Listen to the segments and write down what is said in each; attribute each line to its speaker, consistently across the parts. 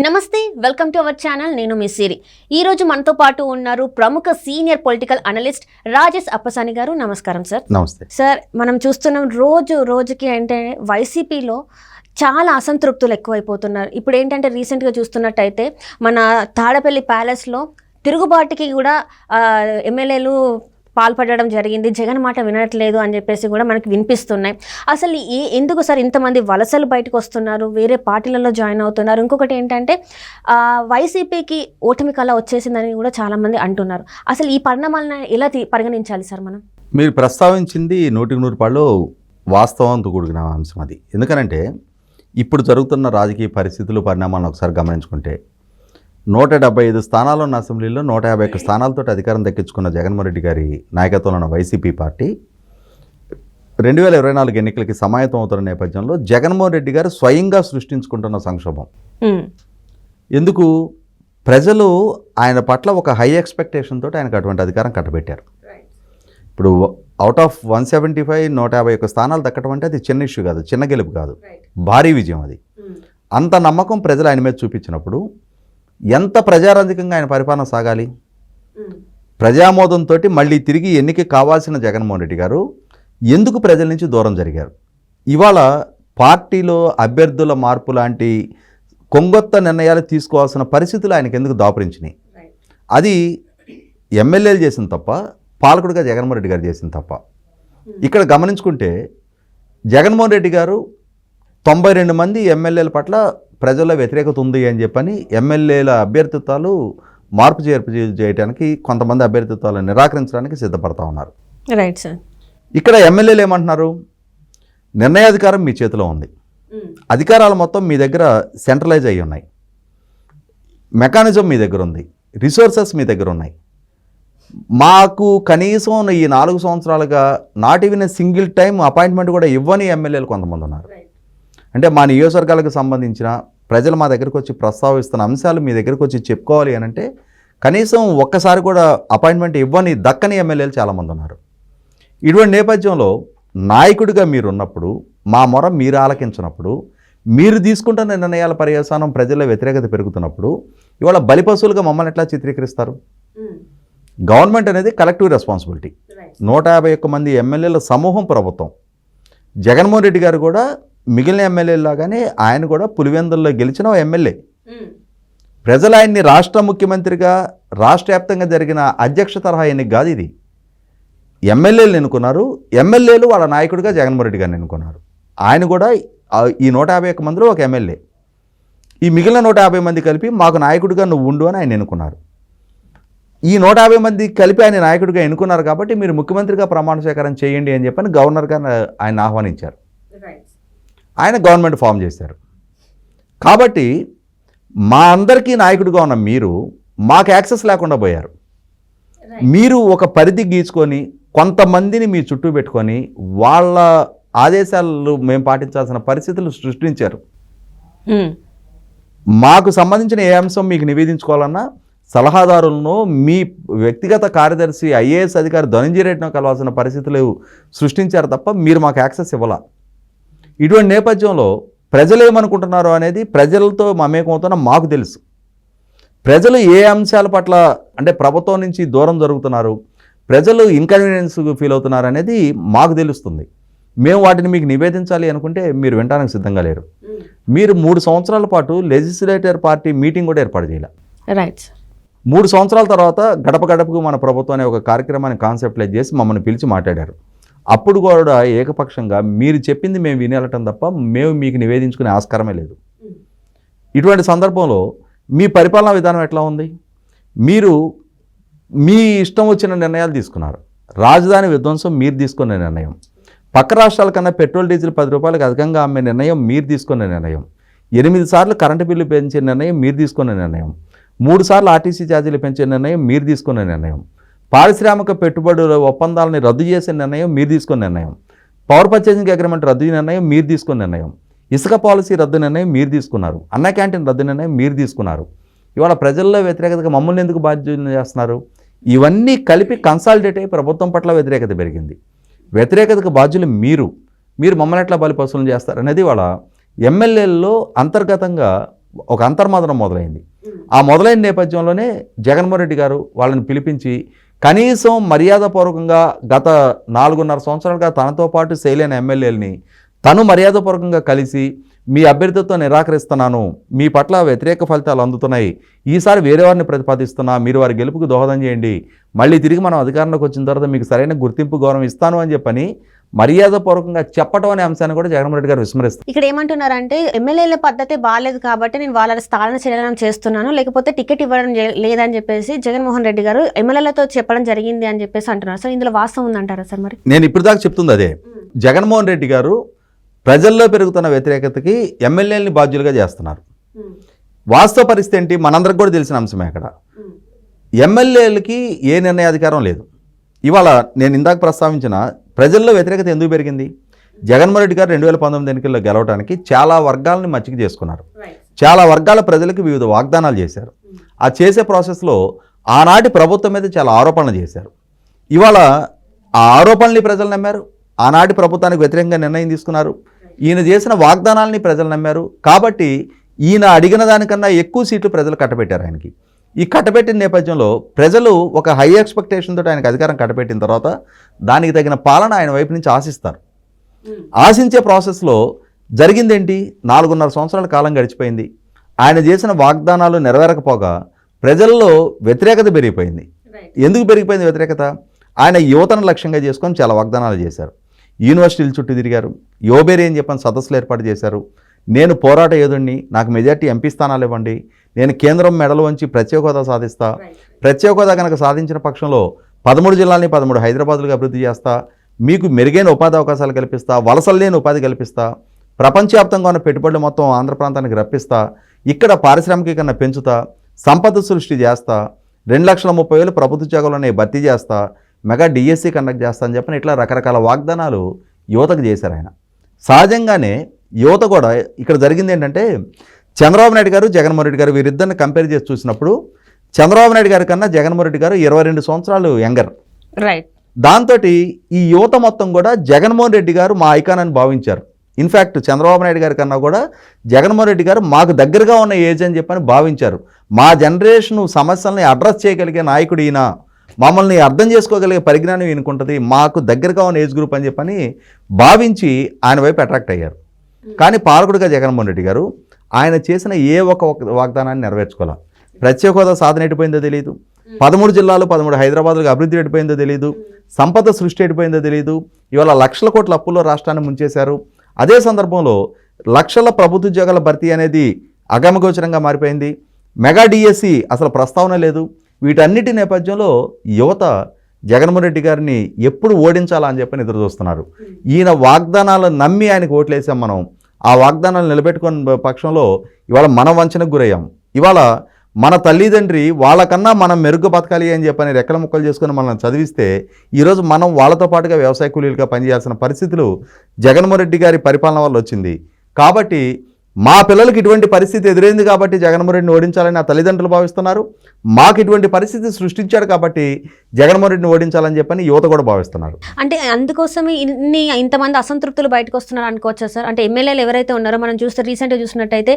Speaker 1: నమస్తే, welcome to our channel. నేను మీ సిరి. ఈ రోజు మనతో పాటు ఉన్నారు ప్రముఖ senior political analyst Rajesh Appasani గారు. నమస్కారం సార్.
Speaker 2: నమస్తే
Speaker 1: సార్, మనం చూస్తున్నాం రోజుకి అంటే వైసీపీలో చాలా అసంతృప్తులు ఎక్కువైపోతున్నారు. ఇప్పుడు ఏంటంటే రీసెంట్గా చూస్తున్నట్టయితే మన తాడపల్లి ప్యాలెస్లో తిరుగుబాటుకి కూడా ఎమ్మెల్యేలు పాల్పడడం జరిగింది. జగన్ మాట వినట్లేదు అని చెప్పేసి కూడా మనకి వినిపిస్తున్నాయి. అసలు ఎందుకు సార్ ఇంతమంది వలసలు బయటకు వస్తున్నారు, వేరే పార్టీలలో జాయిన్ అవుతున్నారు? ఇంకొకటి ఏంటంటే వైసీపీకి ఓటమి కళ వచ్చేసిందని కూడా చాలామంది అంటున్నారు. అసలు ఈ పరిణామాలను ఎలా పరిగణించాలి సార్ మనం?
Speaker 2: మీరు ప్రస్తావించింది 100% వాస్తవంతో కూడిన అంశం అది. ఎందుకనంటే ఇప్పుడు జరుగుతున్న రాజకీయ పరిస్థితులు పరిణామాలను ఒకసారి గమనించుకుంటే 175 స్థానాలు ఉన్న అసెంబ్లీలో 151 స్థానాలతో అధికారం దక్కించుకున్న జగన్మోహన్ రెడ్డి గారి నాయకత్వంలో ఉన్న వైసీపీ పార్టీ 2024 ఎన్నికలకి సమాయత్తం అవుతున్న నేపథ్యంలో జగన్మోహన్ రెడ్డి గారు స్వయంగా సృష్టించుకుంటున్న సంక్షోభం. ఎందుకు? ప్రజలు ఆయన పట్ల ఒక హై ఎక్స్పెక్టేషన్ తోటి ఆయనకు అటువంటి అధికారం కట్టబెట్టారు. ఇప్పుడు అవుట్ ఆఫ్ 175 151 స్థానాలు దక్కడం అంటే అది చిన్న ఇష్యూ కాదు, చిన్న గెలుపు కాదు, భారీ విజయం అది. అంత నమ్మకం ప్రజలు ఆయన మీద చూపించినప్పుడు ఎంత ప్రజారంజకంగా ఆయన పరిపాలన సాగాలి? ప్రజామోదంతో మళ్ళీ తిరిగి ఎన్నిక కావాల్సిన జగన్మోహన్ రెడ్డి గారు ఎందుకు ప్రజల నుంచి దూరం జరిగారు? ఇవాళ పార్టీలో అభ్యర్థుల మార్పు లాంటి కొంగొత్త నిర్ణయాలు తీసుకోవాల్సిన పరిస్థితులు ఆయనకు ఎందుకు దాపురించినాయి? అది ఎమ్మెల్యేలు చేసిన తప్ప, పాలకుడిగా జగన్మోహన్ రెడ్డి గారు చేసిన తప్ప. ఇక్కడ గమనించుకుంటే జగన్మోహన్ రెడ్డి గారు 92 మంది ఎమ్మెల్యేల పట్ల ప్రజల్లో వ్యతిరేకత ఉంది అని చెప్పని ఎమ్మెల్యేల అభ్యర్థిత్వాలు మార్పు చేర్పు చేయడానికి, కొంతమంది అభ్యర్థిత్వాలను నిరాకరించడానికి సిద్ధపడతా ఉన్నారు.
Speaker 1: Right sir.
Speaker 2: ఇక్కడ ఎమ్మెల్యేలు ఏమంటున్నారు? నిర్ణయాధికారం మీ చేతిలో ఉంది, అధికారాలు మొత్తం మీ దగ్గర సెంట్రలైజ్ అయ్యి ఉన్నాయి, మెకానిజం మీ దగ్గర ఉంది, రిసోర్సెస్ మీ దగ్గర ఉన్నాయి. మాకు కనీసం ఈ 4 సంవత్సరాలుగా not even a single time appointment కూడా ఇవ్వని ఎమ్మెల్యేలు కొంతమంది ఉన్నారు. అంటే మా నియోజకవర్గాలకు సంబంధించిన ప్రజలు మా దగ్గరకు వచ్చి ప్రస్తావిస్తున్న అంశాలు మీ దగ్గరకు వచ్చి చెప్పుకోవాలి అని అంటే కనీసం ఒక్కసారి కూడా అపాయింట్మెంట్ ఇవ్వని దక్కని ఎమ్మెల్యేలు చాలామంది ఉన్నారు. ఇటువంటి నేపథ్యంలో నాయకుడిగా మీరు ఉన్నప్పుడు, మా మొర మీరు ఆలకించినప్పుడు, మీరు తీసుకుంటున్న నిర్ణయాల పర్యవసానం ప్రజల్లో వ్యతిరేకత పెరుగుతున్నప్పుడు ఇవాళ బలిపశువులుగా మమ్మల్ని ఎట్లా చిత్రీకరిస్తారు? గవర్నమెంట్ అనేది కలెక్టివ్ రెస్పాన్సిబిలిటీ. 151 మంది ఎమ్మెల్యేల సమూహం ప్రభుత్వం. జగన్మోహన్ రెడ్డి గారు కూడా మిగిలిన ఎమ్మెల్యేలాగానే ఆయన కూడా పులివెందుల్లో గెలిచిన ఎమ్మెల్యే. ప్రజలు ఆయన్ని రాష్ట్ర ముఖ్యమంత్రిగా, రాష్ట్ర వ్యాప్తంగా జరిగిన అధ్యక్ష తరహా ఎన్నిక కాదు ఇది. ఎమ్మెల్యేలు ఎన్నుకున్నారు, ఎమ్మెల్యేలు వాళ్ళ నాయకుడిగా జగన్మోహన్ రెడ్డి గారిని ఎన్నుకున్నారు. ఆయన కూడా ఈ 151 మందిలో ఒక ఎమ్మెల్యే. ఈ మిగిలిన 150 మంది కలిపి మాకు నాయకుడిగా నువ్వు ఉండు అని ఆయన ఎన్నుకున్నారు. ఈ 150 మంది కలిపి ఆయన నాయకుడిగా ఎన్నుకున్నారు కాబట్టి మీరు ముఖ్యమంత్రిగా ప్రమాణ స్వీకారం చేయండి అని చెప్పని గవర్నర్గా ఆయన ఆహ్వానించారు. ఆయన గవర్నమెంట్ ఫామ్ చేశారు. కాబట్టి మా అందరికీ నాయకుడిగా ఉన్న మీరు మాకు యాక్సెస్ లేకుండా పోయారు. మీరు ఒక పరిధి గీచుకొని కొంతమందిని మీ చుట్టూ పెట్టుకొని వాళ్ళ ఆదేశాలు మేము పాటించాల్సిన పరిస్థితులు సృష్టించారు. మాకు సంబంధించిన ఏ అంశం మీకు నివేదించుకోవాలన్నా సలహాదారులను, మీ వ్యక్తిగత కార్యదర్శి ఐఏఎస్ అధికారి ధనంజయ రెడ్డిని కలవాల్సిన పరిస్థితులు సృష్టించారు తప్ప మీరు మాకు యాక్సెస్ ఇవ్వాల. ఇటువంటి నేపథ్యంలో ప్రజలు ఏమనుకుంటున్నారో అనేది ప్రజలతో మమేకమవుతున్న మాకు తెలుసు. ప్రజలు ఏ అంశాల పట్ల అంటే ప్రభుత్వం నుంచి దూరం జరుగుతున్నారు, ప్రజలు ఇన్కన్వీనియన్స్ ఫీల్ అవుతున్నారు అనేది మాకు తెలుస్తుంది. మేము వాటిని మీకు నివేదించాలి అనుకుంటే మీరు వినడానికి సిద్ధంగా లేరు. మీరు 3 సంవత్సరాల పాటు లెజిస్లేటర్ పార్టీ మీటింగ్ కూడా ఏర్పాటు చేయాలి.
Speaker 1: రైట్.
Speaker 2: 3 సంవత్సరాల తర్వాత గడప గడపకు మన ప్రభుత్వం అనే ఒక కార్యక్రమాన్ని కాన్సెప్ట్లైజ్ చేసి మమ్మల్ని పిలిచి మాట్లాడారు. అప్పుడు కూడా ఏకపక్షంగా మీరు చెప్పింది మేము వినేలటం తప్ప మేము మీకు నివేదించుకునే ఆస్కారమే లేదు. ఇటువంటి సందర్భంలో మీ పరిపాలనా విధానం ఎట్లా ఉంది? మీరు మీ ఇష్టం వచ్చిన నిర్ణయాలు తీసుకున్నారు. రాజధాని విధ్వంసం మీరు తీసుకున్న నిర్ణయం, పక్క రాష్ట్రాల కన్నా పెట్రోల్ డీజిల్ 10 రూపాయలకు అధికంగా అమ్మే నిర్ణయం మీరు తీసుకున్న నిర్ణయం, 8 సార్లు కరెంటు బిల్లు పెంచే నిర్ణయం మీరు తీసుకున్న నిర్ణయం, 3 సార్లు ఆర్టీసీ ఛార్జీలు పెంచే నిర్ణయం మీరు తీసుకున్న నిర్ణయం, పారిశ్రామిక పెట్టుబడుల ఒప్పందాలని రద్దు చేసే నిర్ణయం మీరు తీసుకున్న నిర్ణయం, పవర్ పర్చేసింగ్ అగ్రిమెంట్ రద్దు నిర్ణయం మీరు తీసుకున్న నిర్ణయం, ఇసుక పాలసీ రద్దు నిర్ణయం మీరు తీసుకున్నారు, అన్న క్యాంటీన్ రద్దు నిర్ణయం మీరు తీసుకున్నారు. ఇవాళ ప్రజల్లో వ్యతిరేకతగా మమ్మల్ని ఎందుకు బాధ్యత చేస్తున్నారు? ఇవన్నీ కలిపి కన్సాలిడేట్ అయ్యి ప్రభుత్వం పట్ల వ్యతిరేకత పెరిగింది. వ్యతిరేకతకు బాధ్యులు మీరు మమ్మల్ని ఎట్లా బలిపశువులను చేస్తారు అనేది వాళ్ళ ఎమ్మెల్యేల్లో అంతర్గతంగా ఒక అంతర్మదనం మొదలైంది. ఆ మొదలైన నేపథ్యంలోనే జగన్మోహన్ రెడ్డి గారు వాళ్ళని పిలిపించి కనీసం మర్యాదపూర్వకంగా గత 4.5 సంవత్సరాలుగా తనతో పాటు శైలైన ఎమ్మెల్యేలని తను మర్యాదపూర్వకంగా కలిసి మీ అభ్యర్థిత్వం నిరాకరిస్తున్నాను, మీ పట్ల వ్యతిరేక ఫలితాలు అందుతున్నాయి, ఈసారి వేరే వారిని ప్రతిపాదిస్తున్నా, మీరు వారి గెలుపుకు దోహదం చేయండి, మళ్ళీ తిరిగి మనం అధికారంలోకి వచ్చిన తర్వాత మీకు సరైన గుర్తింపు గౌరవం ఇస్తాను అని చెప్పని మర్యాదపూర్వకంగా చెప్పడం అనే అంశాన్ని కూడా జగన్మోహన్ రెడ్డి గారు విస్మరిస్తారు.
Speaker 1: ఇక్కడ ఏమంటున్నారంటే ఎమ్మెల్యేల పద్ధతి బాగాలేదు కాబట్టి నేను వాళ్ళ స్థాన చలనం చేస్తున్నాను, లేకపోతే టికెట్ ఇవ్వడం లేదని చెప్పేసి జగన్మోహన్ రెడ్డి గారు ఎమ్మెల్యేలతో చెప్పడం జరిగింది అని చెప్పేసి అంటున్నారు. సో ఇందులో వాస్తవం ఉందంటారా సార్? మరి
Speaker 2: నేను ఇప్పుడు దాకా చెప్తుంది అదే. జగన్మోహన్ రెడ్డి గారు ప్రజల్లో పెరుగుతున్న వ్యతిరేకతకి ఎమ్మెల్యేలని బాధ్యులుగా చేస్తున్నారు. వాస్తవ పరిస్థితి ఏంటి మనందరికి కూడా తెలిసిన అంశమే. అక్కడ ఎమ్మెల్యేలకి ఏ నిర్ణయాధికారం లేదు. ఇవాళ నేను ఇందాక ప్రస్తావించిన ప్రజల్లో వ్యతిరేకత ఎందుకు పెరిగింది? జగన్మోహన్ రెడ్డి గారు 2019 ఎన్నికల్లో గెలవడానికి చాలా వర్గాలని మచ్చిక చేసుకున్నారు. చాలా వర్గాల ప్రజలకు వివిధ వాగ్దానాలు చేశారు. ఆ చేసే ప్రాసెస్లో ఆనాటి ప్రభుత్వం మీద చాలా ఆరోపణలు చేశారు. ఇవాళ ఆ ఆరోపణల్ని ప్రజలు నమ్మారు. ఆనాటి ప్రభుత్వానికి వ్యతిరేకంగా నిర్ణయం తీసుకున్నారు. ఈయన చేసిన వాగ్దానాలని ప్రజలు నమ్మారు. కాబట్టి ఈయన అడిగిన దానికన్నా ఎక్కువ సీట్లు ప్రజలు కట్టబెట్టారు ఆయనకి. ఈ కట్టబెట్టిన నేపథ్యంలో ప్రజలు ఒక హై ఎక్స్పెక్టేషన్ తోటి ఆయనకు అధికారం కట్టబెట్టిన తర్వాత దానికి తగిన పాలన ఆయన వైపు నుంచి ఆశిస్తారు. ఆశించే ప్రాసెస్లో జరిగిందేంటి? 4.5 సంవత్సరాల కాలం గడిచిపోయింది. ఆయన చేసిన వాగ్దానాలు నెరవేరకపోగా ప్రజల్లో వ్యతిరేకత పెరిగిపోయింది. ఎందుకు పెరిగిపోయింది వ్యతిరేకత? ఆయన యువతను లక్ష్యంగా చేసుకొని చాలా వాగ్దానాలు చేశారు. యూనివర్సిటీల చుట్టూ తిరిగారు. యోబేరి అని చెప్పని సదస్సులు ఏర్పాటు చేశారు. నేను పోరాట యోధుడిని, నాకు మెజార్టీ ఎంపీ స్థానాలు ఇవ్వండి, నేను కేంద్రం మెడలు వంచి ప్రత్యేక హోదా సాధిస్తా, ప్రత్యేక హోదా కనుక సాధించిన పక్షంలో 13 జిల్లాలని 13 హైదరాబాదులుగా అభివృద్ధి చేస్తా, మీకు మెరుగైన ఉపాధి అవకాశాలు కల్పిస్తా, వలసలు లేని ఉపాధి కల్పిస్తా, ప్రపంచవ్యాప్తంగా ఉన్న పెట్టుబడులు మొత్తం ఆంధ్ర ప్రాంతానికి రప్పిస్తా, ఇక్కడ పారిశ్రామికీకరణ పెంచుతా, సంపద సృష్టి చేస్తా, 2,30,000 ప్రభుత్వ ఉద్యోగాలని భర్తీ చేస్తా, మెగా డిఎస్సి కండక్ట్ చేస్తా అని చెప్పని ఇట్లా రకరకాల వాగ్దానాలు యువతకు చేశారు ఆయన. సహజంగానే యువత కూడా ఇక్కడ జరిగింది ఏంటంటే చంద్రబాబు నాయుడు గారు జగన్మోహన్ రెడ్డి గారు వీరిద్దరిని కంపేర్ చేసి చూసినప్పుడు చంద్రబాబు నాయుడు గారి కన్నా జగన్మోహన్ రెడ్డి గారు 22 సంవత్సరాలు యంగర్.
Speaker 1: రైట్.
Speaker 2: దాంతో ఈ యువత మొత్తం కూడా జగన్మోహన్ రెడ్డి గారు మా ఐకాన్ అని భావించారు. ఇన్ఫ్యాక్ట్ చంద్రబాబు నాయుడు గారి కన్నా కూడా జగన్మోహన్ రెడ్డి గారు మాకు దగ్గరగా ఉన్న ఏజ్ అని చెప్పని భావించారు. మా జనరేషను సమస్యల్ని అడ్రస్ చేయగలిగే నాయకుడు ఈయన, మమ్మల్ని అర్థం చేసుకోగలిగే పరిజ్ఞానం ఈయనకుంటుంది, మాకు దగ్గరగా ఉన్న ఏజ్ గ్రూప్ అని చెప్పని భావించి ఆయన వైపు అట్రాక్ట్ అయ్యారు. కానీ పాలకుడిగా జగన్మోహన్ రెడ్డి గారు ఆయన చేసిన ఏ ఒక్క వాగ్దానాన్ని నెరవేర్చుకోవాలి. ప్రత్యేక హోదా సాధన ఎడిపోయిందో తెలియదు, 13 జిల్లాలు 13 హైదరాబాద్లకు అభివృద్ధి ఎడిపోయిందో తెలియదు, సంపద సృష్టి ఎడిపోయిందో తెలియదు. ఇవాళ లక్షల కోట్ల అప్పుల్లో రాష్ట్రాన్ని ముంచేశారు. అదే సందర్భంలో లక్షల ప్రభుత్వ ఉద్యోగాల భర్తీ అనేది అగమగోచరంగా మారిపోయింది. మెగా డిఎస్సి అసలు ప్రస్తావన లేదు. వీటన్నిటి నేపథ్యంలో యువత జగన్మోహన్ రెడ్డి గారిని ఎప్పుడు ఓడించాలా అని చెప్పని ఎదురు చూస్తున్నారు. ఈయన వాగ్దానాలు నమ్మి ఆయనకు ఓట్లేసాం మనం. ఆ వాగ్దానాలు నిలబెట్టుకున్న పక్షంలో ఇవాళ మనం వంచనకు గురయ్యాం. ఇవాళ మన తల్లిదండ్రి వాళ్ళకన్నా మనం మెరుగ్గా బతకాలి అని చెప్పని రెక్కల ముక్కలు చేసుకుని మనల్ని చదివిస్తే ఈరోజు మనం వాళ్ళతో పాటుగా వ్యవసాయ కూలీలుగా పనిచేయాల్సిన పరిస్థితులు జగన్మోహన్ రెడ్డి గారి పరిపాలన వల్ల వచ్చింది. కాబట్టి మా పిల్లలకి ఇటువంటి పరిస్థితి ఎదురైంది కాబట్టి జగన్మోహన్ రెడ్డిని ఓడించాలని నా తల్లిదండ్రులు భావిస్తున్నారు. మాకు ఇటువంటి పరిస్థితి సృష్టించాడు కాబట్టి జగన్మోహన్ రెడ్డిని ఓడించాలని చెప్పని యువత కూడా భావిస్తున్నారు.
Speaker 1: అంటే అందుకోసమే ఇంతమంది అసంతృప్తులు బయటకు వస్తున్నారు అనుకోవచ్చా సార్? అంటే ఎమ్మెల్యేలు ఎవరైతే ఉన్నారో మనం చూస్తే రీసెంట్గా చూసినట్టయితే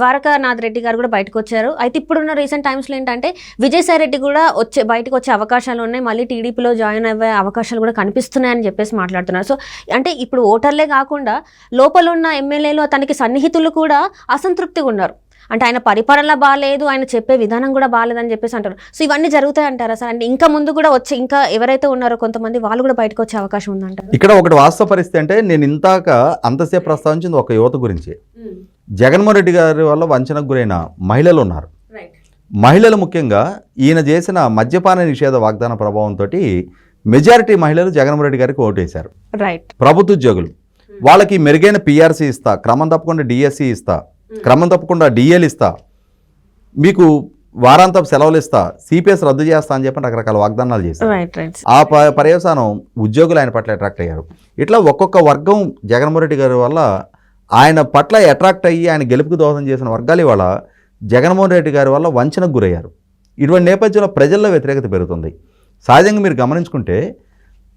Speaker 1: ద్వారకానాథ్ రెడ్డి గారు కూడా బయటకు వచ్చారు. అయితే ఇప్పుడున్న రీసెంట్ టైమ్స్లో ఏంటంటే విజయసాయి రెడ్డి కూడా బయటకు వచ్చే అవకాశాలు ఉన్నాయి, మళ్ళీ టీడీపీలో జాయిన్ అయ్యే అవకాశాలు కూడా కనిపిస్తున్నాయని చెప్పేసి మాట్లాడుతున్నారు. సో అంటే ఇప్పుడు ఓటర్లే కాకుండా లోపల ఉన్న ఎమ్మెల్యేలు తనకి సన్నిహితులు కూడా అసంతృప్తిగా ఉన్నారు. అంటే ఆయన పరిపాలన బాగాలేదు, ఆయన చెప్పే విధానం కూడా బాగాలేదని చెప్పేసి అంటారు. సో ఇవన్నీ జరుగుతాయి అంటారా సార్? అంటే ఇంకా ముందు కూడా వచ్చి ఇంకా ఎవరైతే ఉన్నారో కొంతమంది వాళ్ళు కూడా బయటకు వచ్చే అవకాశం ఉందంటారు.
Speaker 2: ఇక్కడ ఒకటి వాస్తవ పరిస్థితి అంటే నేను ఇంతాక అంతసేపు ప్రస్తావించింది ఒక యువత గురించి. జగన్మోహన్ రెడ్డి గారి వల్ల వంచనకు గురైన మహిళలు ఉన్నారు. మహిళలు ముఖ్యంగా ఈయన చేసిన మద్యపాన నిషేధ వాగ్దాన ప్రభావంతో మెజారిటీ మహిళలు జగన్మోహన్ రెడ్డి గారికి ఓటేశారు.
Speaker 1: రైట్.
Speaker 2: ప్రభుత్వ ఉద్యోగులు వాళ్ళకి మెరుగైన పిఆర్సీ ఇస్తా, క్రమం తప్పకుండా డిఎస్సి ఇస్తా, క్రమం తప్పకుండా డిఎల్ ఇస్తా, మీకు వారాంతపు సెలవులు ఇస్తా, సిపిఎస్ రద్దు చేస్తా అని చెప్పి రకరకాల వాగ్దానాలు చేశారు. ఆ పర్యవసానం ఉద్యోగులు ఆయన పట్ల అట్రాక్ట్ అయ్యారు. ఇట్లా ఒక్కొక్క వర్గం జగన్మోహన్ రెడ్డి గారి వల్ల ఆయన పట్ల అట్రాక్ట్ అయ్యి ఆయన గెలుపుకు దోహదం చేసిన వర్గాలు ఇవాళ జగన్మోహన్ రెడ్డి గారి వల్ల వంచనకు గురయ్యారు. ఇటువంటి నేపథ్యంలో ప్రజల్లో వ్యతిరేకత పెరుగుతుంది. సహజంగా మీరు గమనించుకుంటే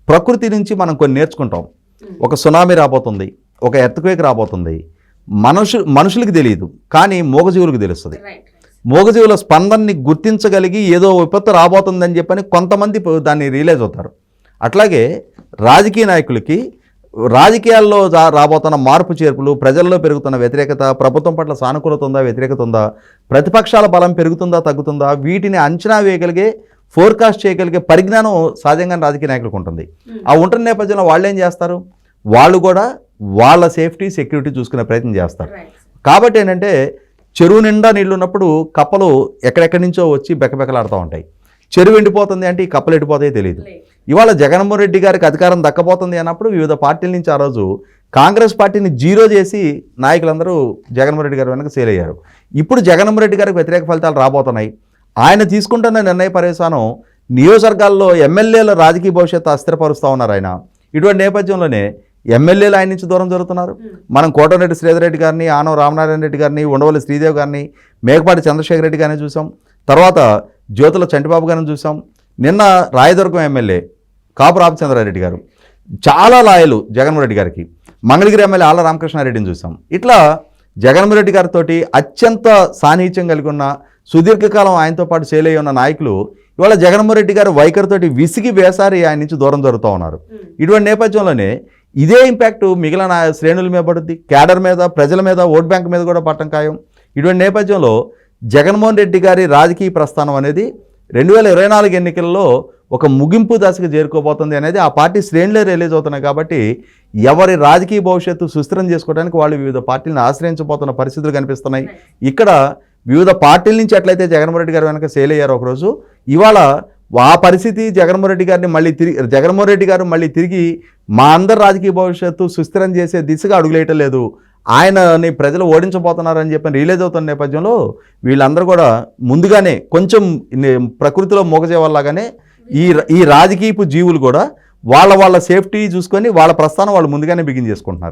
Speaker 2: ప్రకృతి నుంచి మనం కొన్ని నేర్చుకుంటాం. ఒక సునామీ రాబోతుంది, ఒక ఎర్త్క్వేక్ రాబోతుంది, మనుషులకి తెలియదు, కానీ మూగజీవులకు తెలుస్తుంది. మూగజీవుల స్పందనని గుర్తించగలిగి ఏదో విపత్తు రాబోతుందని చెప్పని కొంతమంది దాన్ని రియలైజ్ అవుతారు. అట్లాగే రాజకీయ నాయకులకి రాజకీయాల్లో రాబోతున్న మార్పు చేర్పులు, ప్రజల్లో పెరుగుతున్న వ్యతిరేకత, ప్రభుత్వం పట్ల సానుకూలత ఉందా, వ్యతిరేకత ఉందా, ప్రతిపక్షాల బలం పెరుగుతుందా, తగ్గుతుందా, వీటిని అంచనా వేయగలిగే, ఫోర్కాస్ట్ చేయగలిగే పరిజ్ఞానం సహజంగా రాజకీయ నాయకులకు ఉంటుంది. ఆ ఉంటున్న నేపథ్యంలో వాళ్ళు ఏం చేస్తారు, వాళ్ళు కూడా వాళ్ళ సేఫ్టీ సెక్యూరిటీ చూసుకునే ప్రయత్నం చేస్తారు. కాబట్టి ఏంటంటే చెరువు నిండా నీళ్లు ఉన్నప్పుడు కప్పలు ఎక్కడెక్కడి నుంచో వచ్చి బెక్కబెక్కలాడుతూ ఉంటాయి. చెరువు ఎండిపోతుంది అంటే ఈ కప్పలు ఎండిపోతాయో తెలియదు. ఇవాళ జగన్మోహన్ రెడ్డి గారికి అధికారం దక్కబోతుంది అన్నప్పుడు వివిధ పార్టీల నుంచి ఆ రోజు కాంగ్రెస్ పార్టీని జీరో చేసి నాయకులందరూ జగన్మోహన్ రెడ్డి గారి వెనక సేల్ అయ్యారు. ఇప్పుడు జగన్మోహన్ రెడ్డి గారికి వ్యతిరేక ఫలితాలు రాబోతున్నాయి. ఆయన తీసుకుంటున్న నిర్ణయ పర్యవసానం నియోజకవర్గాల్లో ఎమ్మెల్యేల రాజకీయ భవిష్యత్తు అస్థిరపరుస్తూ ఉన్నారు ఆయన. ఇటువంటి నేపథ్యంలోనే ఎమ్మెల్యేలు ఆయన నుంచి దూరం జరుగుతున్నారు. మనం కోటమిరెడ్డి శ్రీధర్ రెడ్డి గారిని, ఆనవ రామనారాయణ రెడ్డి గారిని, ఉండవల్లి శ్రీదేవి గారిని, మేకపాటి చంద్రశేఖర్ రెడ్డి గారిని చూసాం. తర్వాత జ్యోతుల చంటిబాబు గారిని చూసాం. నిన్న రాయదుర్గం ఎమ్మెల్యే కాపు రామచంద్రారెడ్డి గారు చాలా లాయలు జగన్మోహన్ రెడ్డి గారికి. మంగళగిరి ఎమ్మెల్యే ఆళ్ల రామకృష్ణారెడ్డిని చూసాం. ఇట్లా జగన్మోహన్ రెడ్డి గారితో అత్యంత సాన్నిహిత్యం కలిగి ఉన్న, సుదీర్ఘకాలం ఆయనతో పాటు సేల్ అయ్యి ఉన్న నాయకులు ఇవాళ జగన్మోహన్ రెడ్డి గారు వైఖరితోటి విసిగి వేసారి ఆయన నుంచి దూరం జరుగుతూ ఉన్నారు. ఇటువంటి నేపథ్యంలోనే ఇదే ఇంపాక్ట్ మిగిలిన శ్రేణుల మీద పడుద్ది, క్యాడర్ మీద, ప్రజల మీద, ఓట్ బ్యాంక్ మీద కూడా పట్టం ఖాయం. ఇటువంటి నేపథ్యంలో జగన్మోహన్ రెడ్డి గారి రాజకీయ ప్రస్థానం అనేది 2024 ఎన్నికల్లో ఒక ముగింపు దశకు చేరుకోబోతుంది అనేది ఆ పార్టీ శ్రేణులే రిలీజ్ అవుతున్నాయి. కాబట్టి ఎవరి రాజకీయ భవిష్యత్తు సుస్థిరం చేసుకోవడానికి వాళ్ళు వివిధ పార్టీలను ఆశ్రయించబోతున్న పరిస్థితులు కనిపిస్తున్నాయి. ఇక్కడ వివిధ పార్టీల నుంచి ఎట్లయితే జగన్మోహన్ రెడ్డి గారి వెనక సేల్ అయ్యారు ఒకరోజు, ఇవాళ ఆ పరిస్థితి జగన్మోహన్ రెడ్డి గారిని జగన్మోహన్ రెడ్డి గారు మళ్ళీ తిరిగి మా అందరి రాజకీయ భవిష్యత్తు సుస్థిరం చేసే దిశగా అడుగులేయటం లేదు, ఆయనని ప్రజలు ఓడించబోతున్నారని చెప్పి రిలీజ్ అవుతున్న నేపథ్యంలో వీళ్ళందరూ కూడా ముందుగానే కొంచెం ప్రకృతిలో మూగజేవాళ్ళలాగానే ఈ రాజకీయపు జీవులు కూడా వాళ్ళ సేఫ్టీ చూసుకొని వాళ్ళ ప్రస్థానం వాళ్ళు ముందుగానే బిగిన్ చేసుకుంటున్నారు.